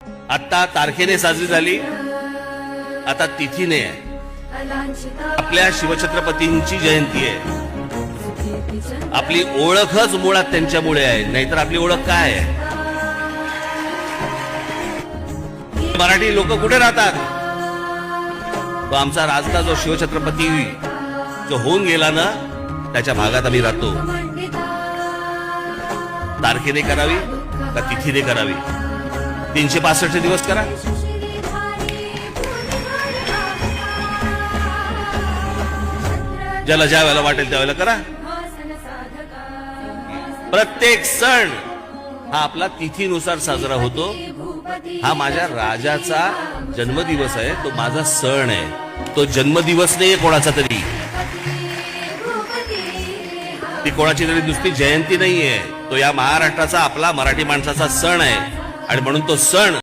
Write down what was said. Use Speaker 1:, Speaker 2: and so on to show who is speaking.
Speaker 1: आता तारखेने साजरी झाली, आता तिथीने आहे. आपल्या शिवछत्रपतींची जयंती आहे. आपली ओळखच मुळात त्यांच्यामुळे आहे, नाहीतर आपली ओळख काय आहे? मराठी लोक कुठे राहतात? तो आमचा राजता जो शिवछत्रपती जो होऊन गेला ना, त्याच्या भागात आम्ही राहतो. तारखेने करावी का तिथीने करावी? 365 दिवस करा. ज्याला ज्या वेळेला वाटेल त्यावेळेला करा. प्रत्येक सण हा आपला तिथीनुसार साजरा होतो. हा माझ्या राजाचा जन्मदिवस आहे, तो माझा सण आहे. तो जन्मदिवस नाही कोणाचा तरी, ती कोणाची तरी नुसती जयंती नाहीये. तो या महाराष्ट्राचा, आपला मराठी माणसाचा सण आहे. आणि म्हणून तो सण